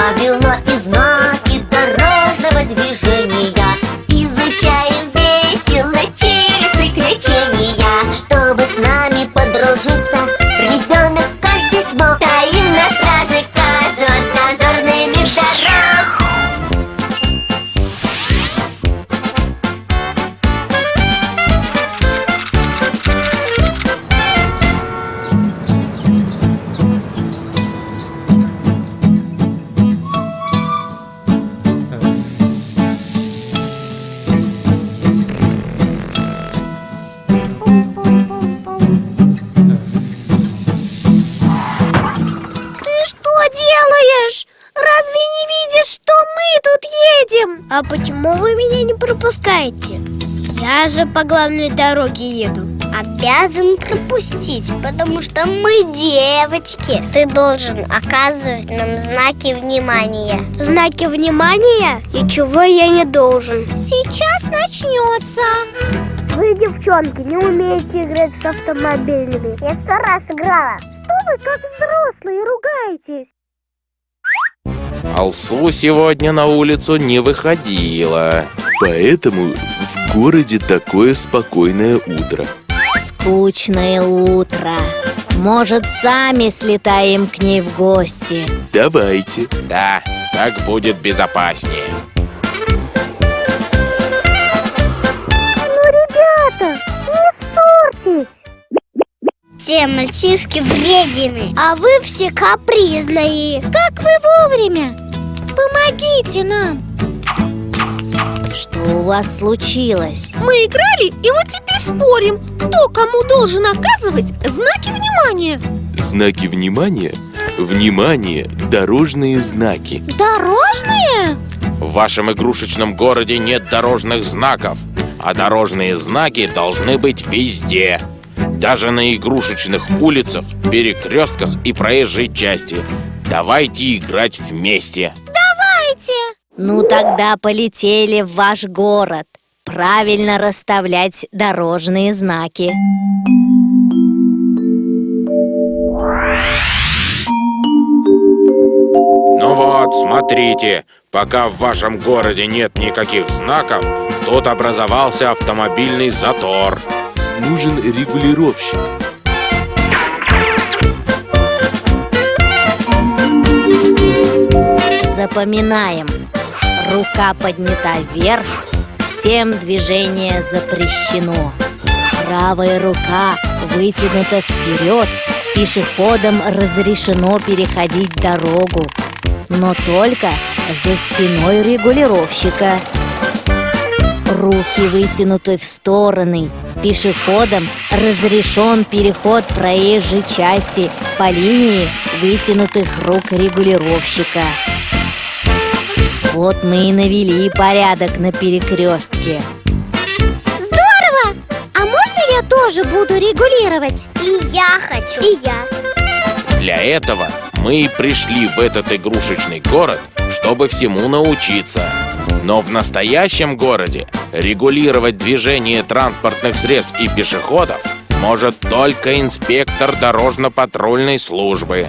правила и знаки дорожного движения изучаем весело через приключения. Чтобы с нами подружиться, ребенок каждый смог. Стоим на страже каждого от дозорными дорог. Разве не видишь, что мы тут едем? А почему вы меня не пропускаете? Я же по главной дороге еду. Обязан пропустить, потому что мы девочки. Ты должен оказывать нам знаки внимания. Знаки внимания? И чего я не должен? Сейчас начнется. Вы, девчонки, не умеете играть с автомобилями. Я 100 раз играла. Что вы как взрослые ругаетесь? Алсу сегодня на улицу не выходила. Поэтому в городе такое спокойное утро. Скучное утро. Может, сами слетаем к ней в гости? Давайте. Да, так будет безопаснее. Ну, ребята, не ссорьтесь. Все мальчишки вредины, а вы все капризные. Как вы вовремя? Помогите нам. Что у вас случилось? Мы играли и вот теперь спорим, кто кому должен оказывать знаки внимания. Знаки внимания? Внимание! Дорожные знаки. Дорожные? В вашем игрушечном городе нет дорожных знаков, а дорожные знаки должны быть везде. Даже на игрушечных улицах, перекрестках и проезжей части. Давайте играть вместе. Давайте! Ну тогда полетели в ваш город. Правильно расставлять дорожные знаки. Ну вот, смотрите, пока в вашем городе нет никаких знаков, тут образовался автомобильный затор. Нужен регулировщик. Запоминаем. Рука поднята вверх, всем движение запрещено. Правая рука вытянута вперед, пешеходам разрешено переходить дорогу, но только за спиной регулировщика. Руки вытянуты в стороны. Пешеходам разрешен переход проезжей части по линии вытянутых рук регулировщика. Вот мы и навели порядок на перекрестке. Здорово! А можно я тоже буду регулировать? И я хочу. И я. Для этого мы и пришли в этот игрушечный город, чтобы всему научиться. Но в настоящем городе регулировать движение транспортных средств и пешеходов может только инспектор дорожно-патрульной службы.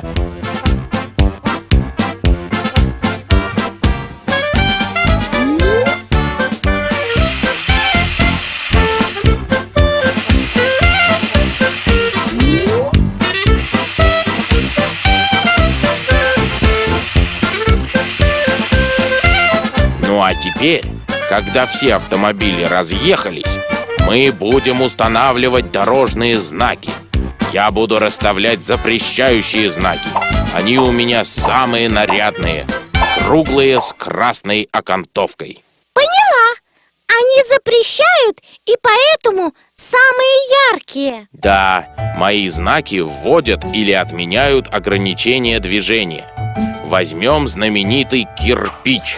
Ну а теперь, когда все автомобили разъехались, мы будем устанавливать дорожные знаки. Я буду расставлять запрещающие знаки. Они у меня самые нарядные, круглые с красной окантовкой. Поняла. Они запрещают и поэтому самые яркие. Да, мои знаки вводят или отменяют ограничения движения. Возьмем знаменитый кирпич.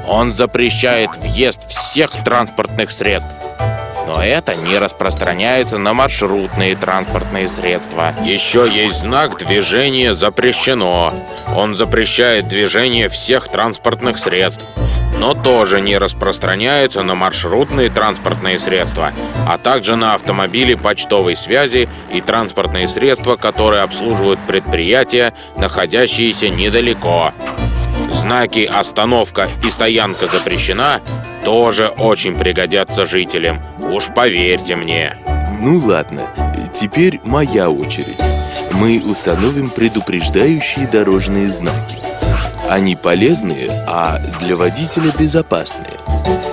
Он запрещает въезд всех транспортных средств. Но это не распространяется на маршрутные транспортные средства. Еще есть знак «Движение запрещено». Он запрещает движение всех транспортных средств, но тоже не распространяется на маршрутные транспортные средства, а также на автомобили почтовой связи и транспортные средства, которые обслуживают предприятия, находящиеся недалеко. Знаки «Остановка» и «Стоянка запрещена» тоже очень пригодятся жителям. Уж поверьте мне. Ну ладно, теперь моя очередь. Мы установим предупреждающие дорожные знаки. Они полезные, а для водителя безопасные.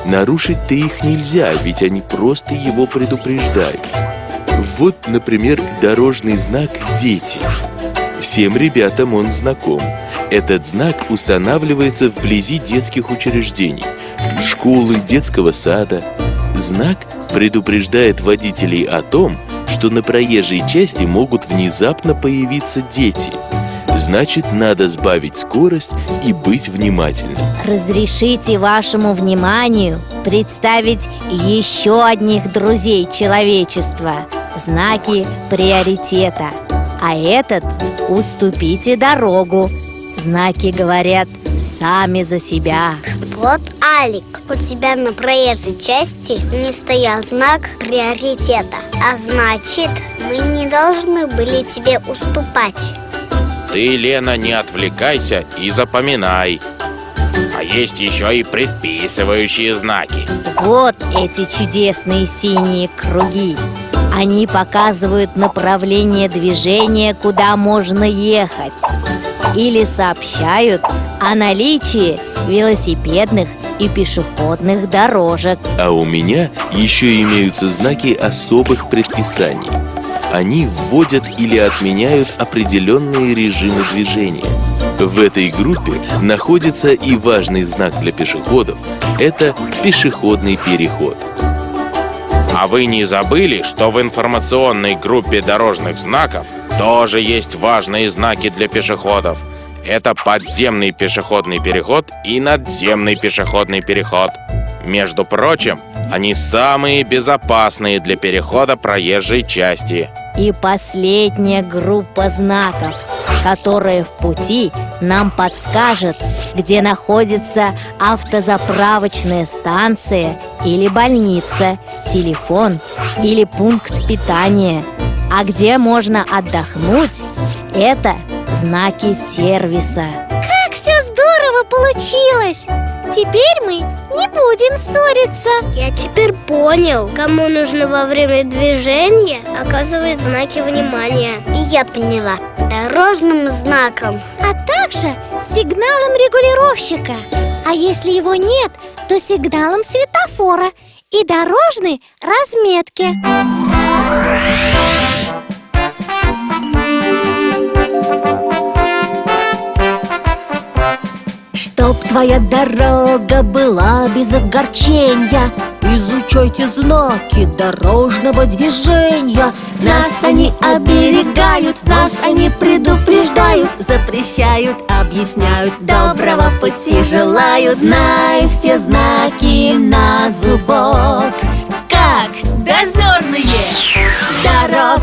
Нарушить-то их нельзя, ведь они просто его предупреждают. Вот, например, дорожный знак «Дети». Всем ребятам он знаком. Этот знак устанавливается вблизи детских учреждений, школы, детского сада. Знак предупреждает водителей о том, что на проезжей части могут внезапно появиться дети. Значит, надо сбавить скорость и быть внимательным. Разрешите вашему вниманию представить еще одних друзей человечества – знаки приоритета. А этот – уступите дорогу. Знаки говорят сами за себя. Вот, Алик, у тебя на проезжей части не стоял знак приоритета. А значит, мы не должны были тебе уступать. Ты, Лена, не отвлекайся и запоминай. А есть еще и предписывающие знаки. Вот эти чудесные синие круги. Они показывают направление движения, куда можно ехать. Или сообщают о наличии велосипедных и пешеходных дорожек. А у меня еще имеются знаки особых предписаний. Они вводят или отменяют определенные режимы движения. В этой группе находится и важный знак для пешеходов – это пешеходный переход. А вы не забыли, что в информационной группе дорожных знаков тоже есть важные знаки для пешеходов? Это подземный пешеходный переход и надземный пешеходный переход. Между прочим, они самые безопасные для перехода проезжей части. И последняя группа знаков, которая в пути нам подскажет, где находится автозаправочная станция или больница, телефон или пункт питания. А где можно отдохнуть, это знаки сервиса. Как все здорово получилось! Теперь мы не будем ссориться. Я теперь понял, кому нужно во время движения оказывать знаки внимания. И я поняла. Дорожным знаком, а также сигналом регулировщика. А если его нет, то сигналом светофора и дорожной разметки. Чтоб твоя дорога была без огорчения, изучайте знаки дорожного движения. Нас они оберегают, нас они предупреждают, запрещают, объясняют, доброго пути желаю. Знай все знаки на зубок, как дозорные дорог.